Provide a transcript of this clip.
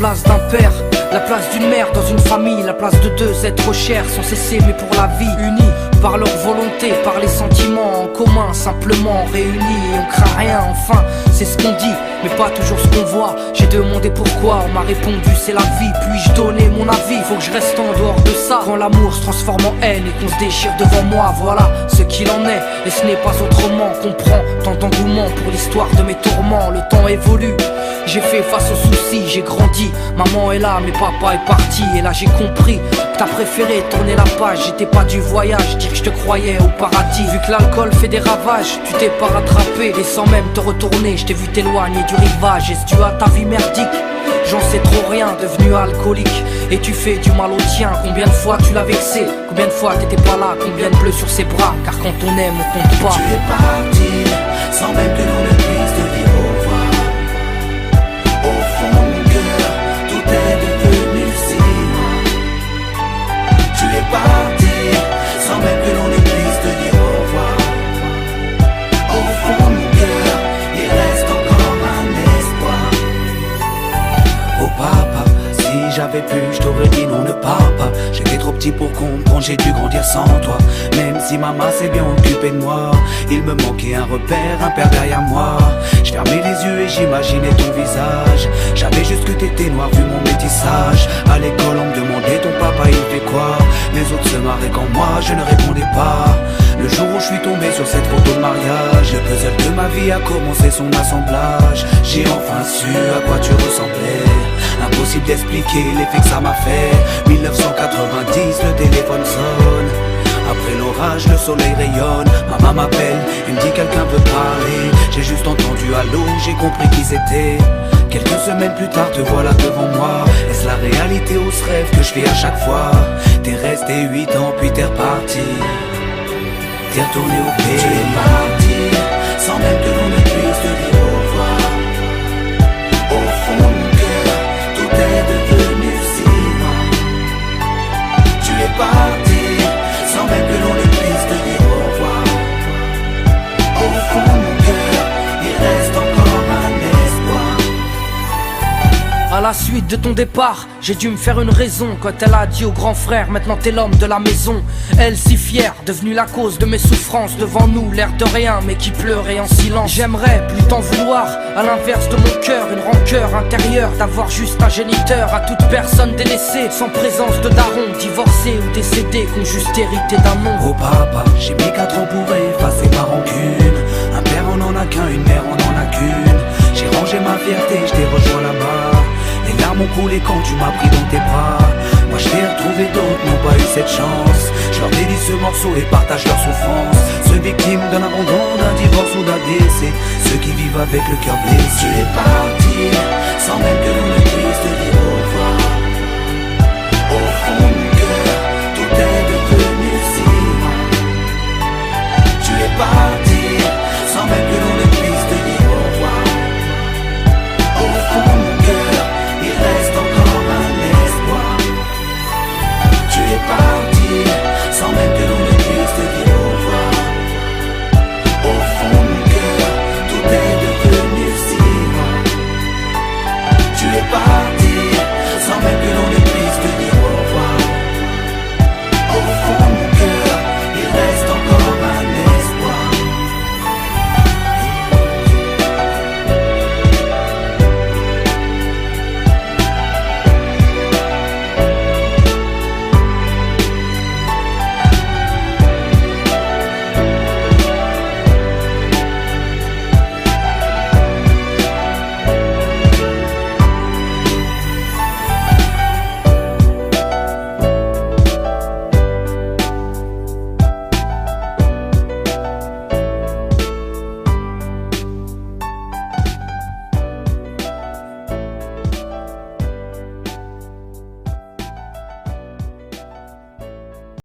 place d'un père, la place d'une mère dans une famille, la place de deux êtres chers sans cesser mais pour la vie, unis par leur volonté, par les sentiments en commun, simplement réunis et on craint rien, enfin c'est ce qu'on dit, mais pas toujours ce qu'on voit. J'ai demandé pourquoi, on m'a répondu c'est la vie, puis-je donner mon avis, faut que je reste en dehors de ça. Quand l'amour se transforme en haine et qu'on se déchire devant moi, voilà ce qu'il en est, et ce n'est pas autrement. Comprends tant d'engouement pour l'histoire de mes tourments, le temps évolue. J'ai fait face aux soucis, j'ai grandi, maman est là mais papa est parti. Et là j'ai compris que t'as préféré tourner la page, j'étais pas du voyage, dire que je te croyais au paradis. Vu que l'alcool fait des ravages, tu t'es pas rattrapé, et sans même te retourner, je t'ai vu t'éloigner du rivage. Est-ce dû à ta vie merdique? J'en sais trop rien, devenu alcoolique, et tu fais du mal au tien. Combien de fois tu l'as vexé, combien de fois t'étais pas là, combien de bleus sur ses bras, car quand on aime on compte pas. Tu es parti, sans même que l'on ne puisse te dire au revoir. Au fond de mon cœur, tout est devenu si loin. Tu es parti, sans même que l'on ne puisse te dire au revoir. Au fond de mon cœur, il reste encore un espoir. Oh papa, si j'avais pu, je t'aurais dit non, ne pars pas. J'étais trop petit pour comprendre, j'ai dû grandir sans toi. Même si maman s'est bien occupée de moi, il me manquait un repère, un père derrière moi. Je fermais les yeux et j'imaginais ton visage. J'avais juste que t'étais noir vu mon métissage. À l'école on me demandait ton papa il fait quoi. Les autres se marraient quand moi je ne répondais pas. Le jour où je suis tombé sur cette photo de mariage, le puzzle de ma vie a commencé son assemblage. J'ai enfin su à quoi tu ressemblais. Impossible d'expliquer l'effet que ça m'a fait. 1990, le téléphone sonne. Après l'orage, le soleil rayonne. Maman m'appelle, il me dit quelqu'un veut parler. J'ai juste entendu allô, j'ai compris qui c'était. Quelques semaines plus tard, te voilà devant moi. Est-ce la réalité ou ce rêve que je fais à chaque fois? T'es resté 8 ans puis t'es reparti. T'es retourné au pays. Tu es parti, sans même que l'on ne puisse te dire au revoir. Au fond de mon cœur, tout est devenu si loin. Tu es parti, sans même que l'on ne puisse te dire au revoir. Au fond de mon cœur, il reste encore un espoir. À la suite de ton départ, j'ai dû me faire une raison. Quand elle a dit au grand frère, maintenant t'es l'homme de la maison. Elle si fière, devenue la cause de mes souffrances. Devant nous, l'air de rien, mais qui pleurait en silence. J'aimerais plus t'en vouloir, à l'inverse de mon cœur. Une rancœur intérieure, d'avoir juste un géniteur. À toute personne délaissée, sans présence de daron. Divorcé ou décédé, qu'on juste hérité d'un nom. Oh papa, j'ai mis 4 ans pour effacer ma rancune. Un père on en a qu'un, une mère on en a qu'une. J'ai rangé ma fierté, je t'ai rejoint là-bas. Les larmes ont coulé quand tu m'as pris dans tes bras. Moi je t'ai retrouvé, d'autres n'ont pas eu cette chance. Je leur dédie ce morceau et partage leur souffrance. Ceux victimes d'un abandon, d'un divorce ou d'un décès. Ceux qui vivent avec le cœur blessé. Tu es parti, sans même que l'on ne puisse te dire